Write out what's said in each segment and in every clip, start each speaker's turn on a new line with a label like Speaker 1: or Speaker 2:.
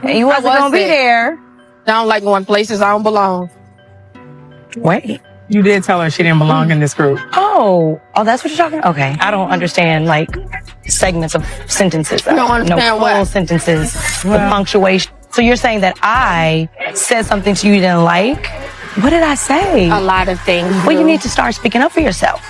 Speaker 1: And you wasn't gonna be there.
Speaker 2: I don't like going places I don't belong.
Speaker 1: Wait.
Speaker 3: You did tell her she didn't belong in this group.
Speaker 1: Oh, that's what you're talking about? Okay. I don't understand, like, segments of sentences.
Speaker 2: You don't understand
Speaker 1: full
Speaker 2: what?
Speaker 1: sentences, the punctuation. So you're saying that I said something to you you didn't like? What did I say?
Speaker 2: A lot of things.
Speaker 1: Well, you need to start speaking up for yourself.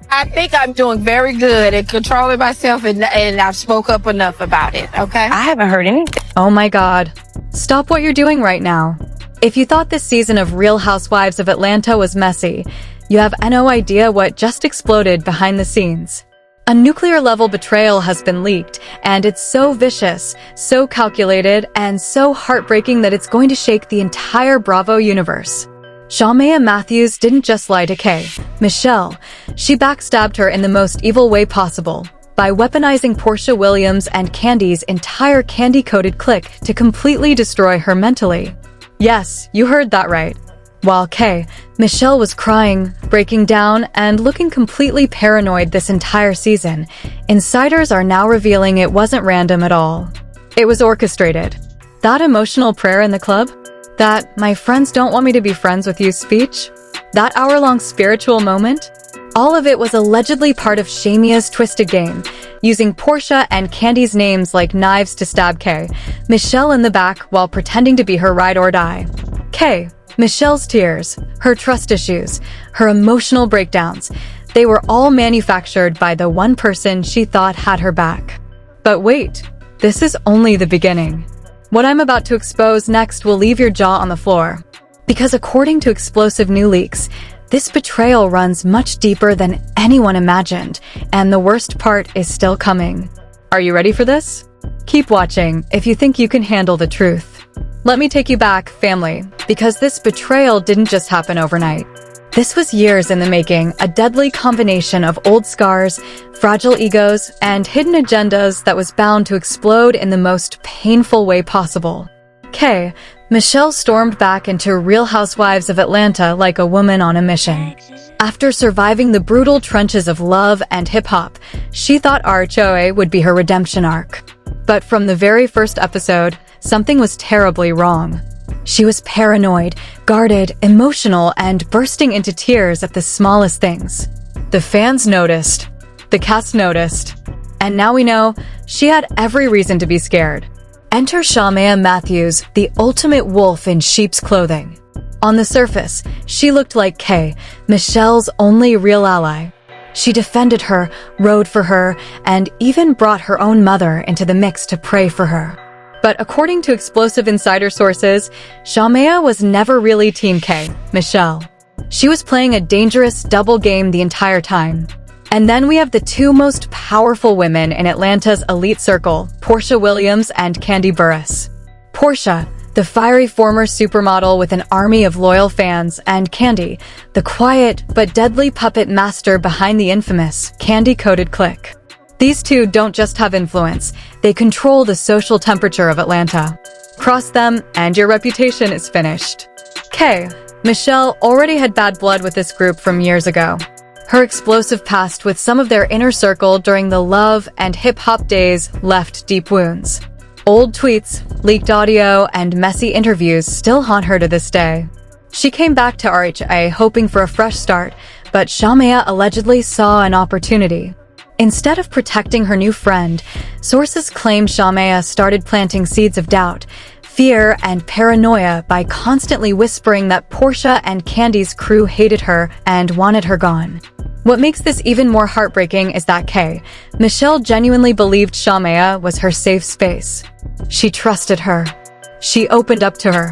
Speaker 2: I think I'm doing very good at controlling myself, and I've spoke up enough about it, okay?
Speaker 1: I haven't heard anything.
Speaker 4: Oh my God. Stop what you're doing right now. If you thought this season of Real Housewives of Atlanta was messy, you have no idea what just exploded behind the scenes. A nuclear-level betrayal has been leaked, and it's so vicious, so calculated, and so heartbreaking that it's going to shake the entire Bravo universe. Shamea Matthews didn't just lie to K.Michelle. She backstabbed her in the most evil way possible, by weaponizing Porsha Williams and Candy's entire candy-coated clique to completely destroy her mentally. Yes, you heard that right. While K.Michelle was crying, breaking down, and looking completely paranoid this entire season, insiders are now revealing it wasn't random at all. It was orchestrated. That emotional prayer in the club? That "my friends don't want me to be friends with you" speech? That hour-long spiritual moment? All of it was allegedly part of Shamea's twisted game, using Porsha and Candy's names like knives to stab K.Michelle in the back while pretending to be her ride or die. K.Michelle's tears, her trust issues, her emotional breakdowns, they were all manufactured by the one person she thought had her back. But wait, this is only the beginning. What I'm about to expose next will leave your jaw on the floor. Because according to explosive new leaks, this betrayal runs much deeper than anyone imagined, and the worst part is still coming. Are you ready for this? Keep watching if you think you can handle the truth. Let me take you back, family, because this betrayal didn't just happen overnight. This was years in the making, a deadly combination of old scars, fragile egos, and hidden agendas that was bound to explode in the most painful way possible. K.Michelle stormed back into Real Housewives of Atlanta like a woman on a mission. After surviving the brutal trenches of love and hip-hop, she thought RHOA would be her redemption arc. But from the very first episode, something was terribly wrong. She was paranoid, guarded, emotional, and bursting into tears at the smallest things. The fans noticed. The cast noticed. And now we know she had every reason to be scared. Enter Shamea Matthews, the ultimate wolf in sheep's clothing. On the surface, she looked like K.Michelle's only real ally. She defended her, rode for her, and even brought her own mother into the mix to pray for her. But according to explosive insider sources, Shamea was never really Team K.Michelle. She was playing a dangerous double game the entire time. And then we have the two most powerful women in Atlanta's elite circle, Porsha Williams and Kandi Burruss. Porsha, the fiery former supermodel with an army of loyal fans, and Kandi, the quiet but deadly puppet master behind the infamous candy-coated clique. These two don't just have influence, they control the social temperature of Atlanta. Cross them, and your reputation is finished. K.Michelle already had bad blood with this group from years ago. Her explosive past with some of their inner circle during the love and hip-hop days left deep wounds. Old tweets, leaked audio, and messy interviews still haunt her to this day. She came back to RHOA hoping for a fresh start, but Shamea allegedly saw an opportunity. Instead of protecting her new friend, sources claim Shamea started planting seeds of doubt, fear, and paranoia by constantly whispering that Porsha and Candy's crew hated her and wanted her gone. What makes this even more heartbreaking is that K.Michelle genuinely believed Shamea was her safe space. She trusted her. She opened up to her.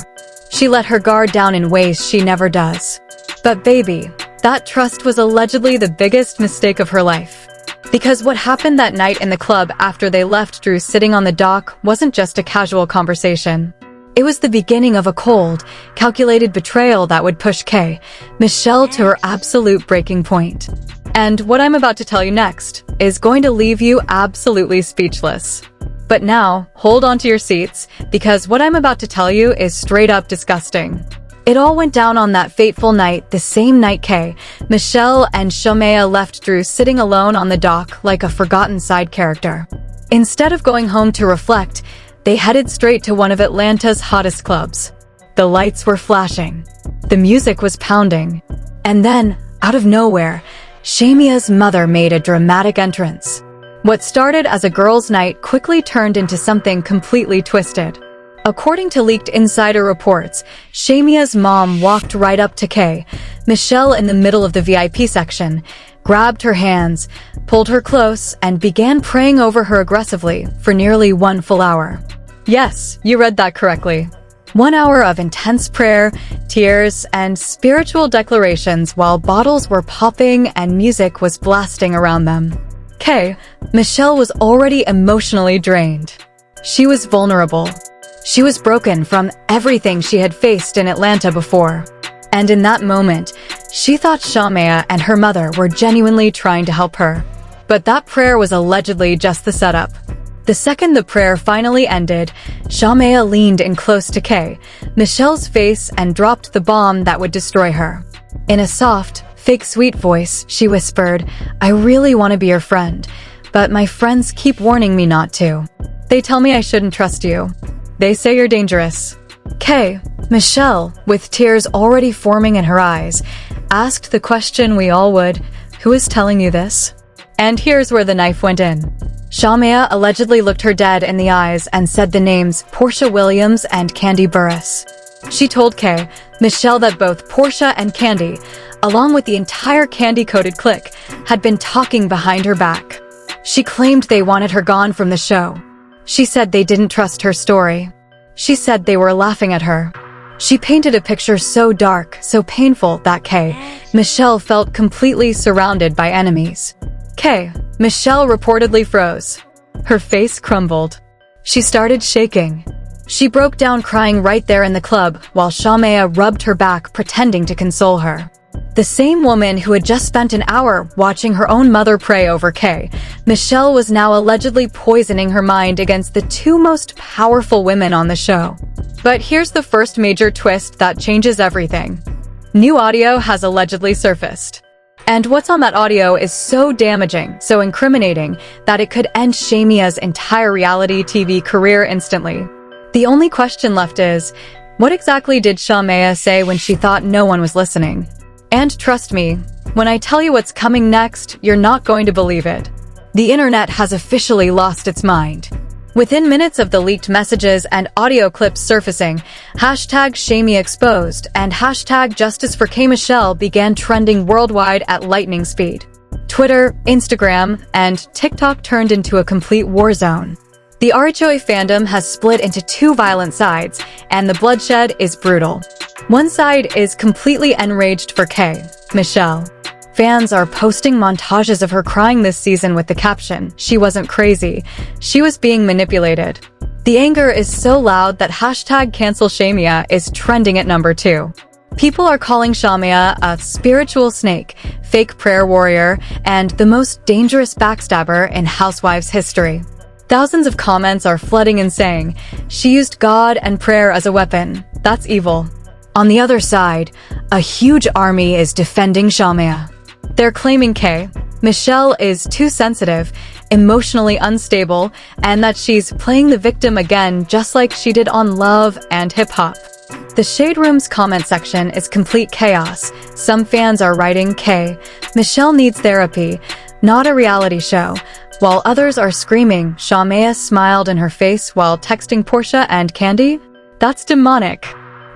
Speaker 4: She let her guard down in ways she never does. But baby, that trust was allegedly the biggest mistake of her life. Because what happened that night in the club after they left Drew sitting on the dock wasn't just a casual conversation. It was the beginning of a cold, calculated betrayal that would push K.Michelle to her absolute breaking point. And what I'm about to tell you next is going to leave you absolutely speechless. But now, hold on to your seats, because what I'm about to tell you is straight up disgusting. It all went down on that fateful night, the same night K.Michelle and Shamea left Drew sitting alone on the dock like a forgotten side character. Instead of going home to reflect, They headed straight to one of Atlanta's hottest clubs. The lights were flashing. The music was pounding. And then, out of nowhere, Shamea's mother made a dramatic entrance. What started as a girls' night quickly turned into something completely twisted. According to leaked insider reports, Shamea's mom walked right up to K.Michelle in the middle of the VIP section, grabbed her hands, pulled her close, and began praying over her aggressively for nearly 1 full hour. Yes, you read that correctly. 1 hour of intense prayer, tears, and spiritual declarations while bottles were popping and music was blasting around them. K.Michelle was already emotionally drained. She was vulnerable. She was broken from everything she had faced in Atlanta before. And in that moment, she thought Shamea and her mother were genuinely trying to help her. But that prayer was allegedly just the setup. The second the prayer finally ended, Shamea leaned in close to K.Michelle's face and dropped the bomb that would destroy her. In a soft, fake sweet voice, she whispered, "I really want to be your friend, but my friends keep warning me not to. They tell me I shouldn't trust you. They say you're dangerous." K.Michelle, with tears already forming in her eyes, asked the question we all would, "Who is telling you this?" And here's where the knife went in. Shamea allegedly looked her dead in the eyes and said the names Portia Williams and Candy Burris. She told K.Michelle that both Portia and Candy, along with the entire Candy-coded clique, had been talking behind her back. She claimed they wanted her gone from the show. She said they didn't trust her story. She said they were laughing at her. She painted a picture so dark, so painful that K.Michelle felt completely surrounded by enemies. K.Michelle reportedly froze. Her face crumbled. She started shaking. She broke down crying right there in the club while Shamea rubbed her back pretending to console her. The same woman who had just spent an hour watching her own mother pray over K.Michelle was now allegedly poisoning her mind against the 2 most powerful women on the show. But here's the first major twist that changes everything. New audio has allegedly surfaced. And what's on that audio is so damaging, so incriminating, that it could end Shamea's entire reality TV career instantly. The only question left is, what exactly did Shamea say when she thought no one was listening? And trust me, when I tell you what's coming next, you're not going to believe it. The internet has officially lost its mind. Within minutes of the leaked messages and audio clips surfacing, #ShameaExposed and #JusticeForK.Michelle began trending worldwide at lightning speed. Twitter, Instagram, and TikTok turned into a complete war zone. The RHOA fandom has split into 2 violent sides, and the bloodshed is brutal. One side is completely enraged for K.Michelle. Fans are posting montages of her crying this season with the caption, "She wasn't crazy, she was being manipulated." The anger is so loud that #CancelShamea is trending at number 2. People are calling Shamea a spiritual snake, fake prayer warrior, and the most dangerous backstabber in Housewives history. Thousands of comments are flooding and saying, "She used God and prayer as a weapon. That's evil." On the other side, a huge army is defending Shamea. They're claiming K.Michelle is too sensitive, emotionally unstable, and that she's playing the victim again just like she did on Love and Hip Hop. The Shade Room's comment section is complete chaos. Some fans are writing K.Michelle needs therapy, not a reality show, while others are screaming Shamea smiled in her face while texting Portia and Candy? That's demonic.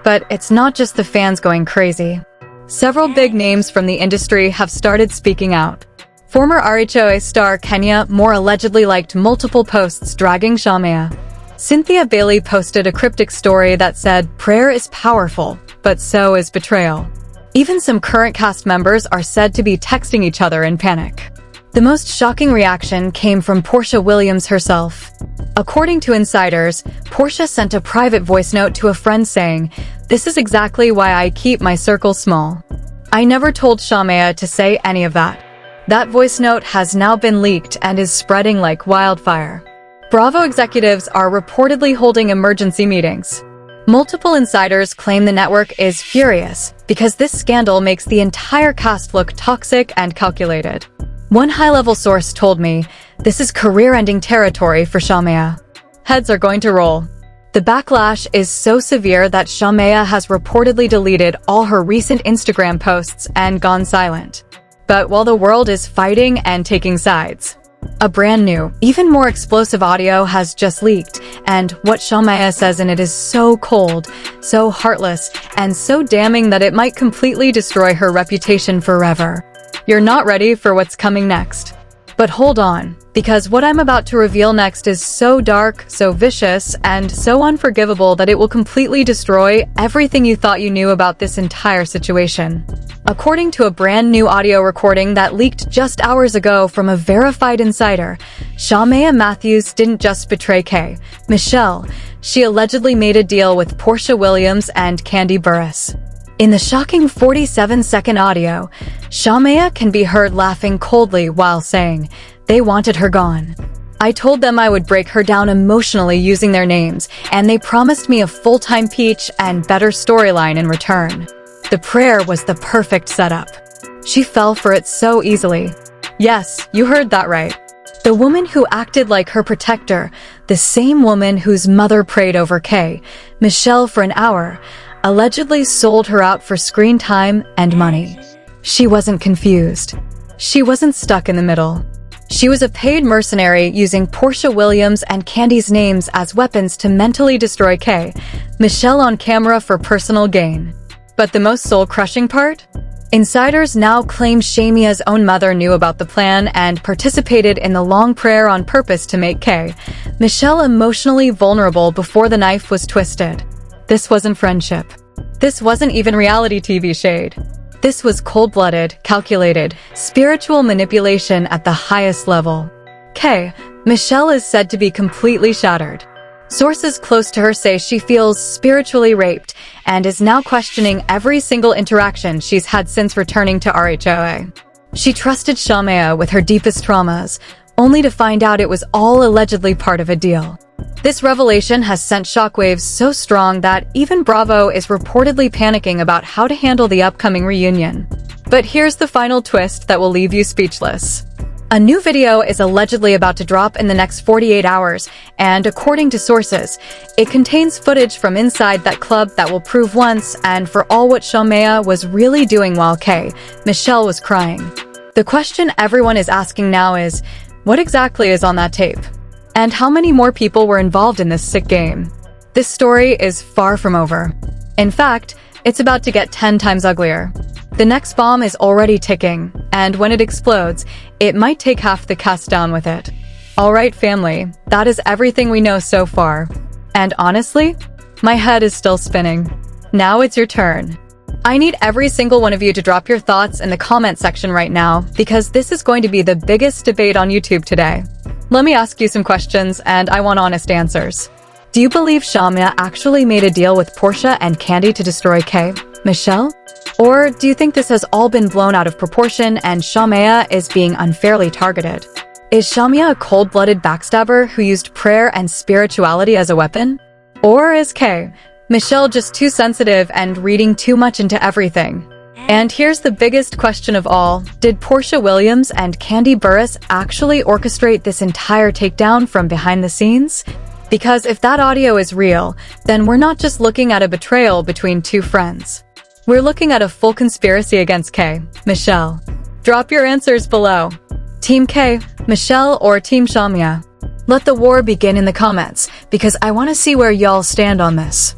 Speaker 4: But it's not just the fans going crazy. Several big names from the industry have started speaking out. Former RHOA star Kenya Moore allegedly liked multiple posts dragging Shamea. Cynthia Bailey posted a cryptic story that said, "Prayer is powerful, but so is betrayal." Even some current cast members are said to be texting each other in panic. The most shocking reaction came from Portia Williams herself. According to insiders, Portia sent a private voice note to a friend saying, "This is exactly why I keep my circle small. I never told Shamea to say any of that." That voice note has now been leaked and is spreading like wildfire. Bravo executives are reportedly holding emergency meetings. Multiple insiders claim the network is furious because this scandal makes the entire cast look toxic and calculated. One high-level source told me, "This is career-ending territory for Shamea." heads are going to roll. The backlash is so severe that Shamea has reportedly deleted all her recent Instagram posts and gone silent. But while the world is fighting and taking sides, a brand new, even more explosive audio has just leaked, and what Shamea says in it is so cold, so heartless, and so damning that it might completely destroy her reputation forever. You're not ready for what's coming next. But hold on, because what I'm about to reveal next is so dark, so vicious, and so unforgivable that it will completely destroy everything you thought you knew about this entire situation. According to a brand new audio recording that leaked just hours ago from a verified insider, Shamea Matthews didn't just betray K.Michelle. She allegedly made a deal with Porsha Williams and Kandi Burruss. In the shocking 47-second audio, Shamea can be heard laughing coldly while saying, "They wanted her gone. I told them I would break her down emotionally using their names, and they promised me a full-time peach and better storyline in return." The prayer was the perfect setup. She fell for it so easily. Yes, you heard that right. The woman who acted like her protector, the same woman whose mother prayed over K.Michelle for an hour, allegedly sold her out for screen time and money. She wasn't confused. She wasn't stuck in the middle. She was a paid mercenary using Porsha Williams and Kandi's names as weapons to mentally destroy K.Michelle on camera for personal gain. But the most soul-crushing part? Insiders now claim Shamea's own mother knew about the plan and participated in the long prayer on purpose to make K.Michelle emotionally vulnerable before the knife was twisted. This wasn't friendship. This wasn't even reality TV shade. This was cold-blooded, calculated, spiritual manipulation at the highest level. K.Michelle is said to be completely shattered. Sources close to her say she feels spiritually raped and is now questioning every single interaction she's had since returning to RHOA. She trusted Shamea with her deepest traumas, only to find out it was all allegedly part of a deal. This revelation has sent shockwaves so strong that even Bravo is reportedly panicking about how to handle the upcoming reunion. But here's the final twist that will leave you speechless. A new video is allegedly about to drop in the next 48 hours, and according to sources, it contains footage from inside that club that will prove once and for all what Shamea was really doing while K.Michelle was crying. The question everyone is asking now is, what exactly is on that tape? And how many more people were involved in this sick game? This story is far from over. In fact, it's about to get 10 times uglier. The next bomb is already ticking, and when it explodes, it might take half the cast down with it. Alright family, that is everything we know so far. And honestly, my head is still spinning. Now it's your turn. I need every single one of you to drop your thoughts in the comment section right now, because this is going to be the biggest debate on YouTube today. Let me ask you some questions, and I want honest answers. Do you believe Shamea actually made a deal with Porsha and Kandi to destroy K.Michelle? Or do you think this has all been blown out of proportion and Shamea is being unfairly targeted? Is Shamea a cold-blooded backstabber who used prayer and spirituality as a weapon? Or is K.Michelle just too sensitive and reading too much into everything? And here's the biggest question of all. Did Porsha Williams and Kandi Burruss actually orchestrate this entire takedown from behind the scenes? Because if that audio is real, then we're not just looking at a betrayal between two friends. We're looking at a full conspiracy against K.Michelle. Drop your answers below. Team K.Michelle or Team Shamea? Let the war begin in the comments, because I want to see where y'all stand on this.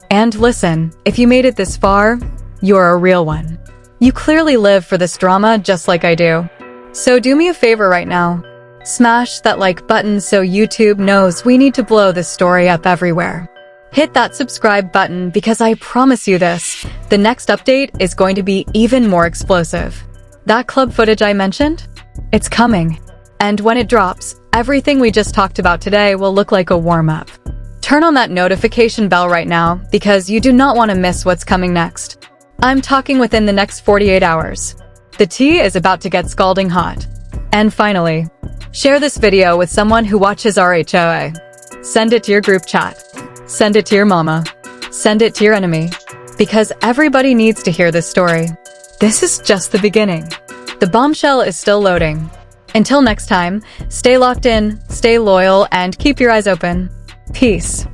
Speaker 4: And listen, if you made it this far, you're a real one. You clearly live for this drama just like I do. So do me a favor right now. Smash that like button so YouTube knows we need to blow this story up everywhere. Hit that subscribe button because I promise you this, the next update is going to be even more explosive. That club footage I mentioned? It's coming. And when it drops, everything we just talked about today will look like a warm-up. Turn on that notification bell right now because you do not want to miss what's coming next. I'm talking within the next 48 hours. The tea is about to get scalding hot. And finally, share this video with someone who watches RHOA. Send it to your group chat. Send it to your mama. Send it to your enemy. Because everybody needs to hear this story. This is just the beginning. The bombshell is still loading. Until next time, stay locked in, stay loyal, and keep your eyes open. Peace.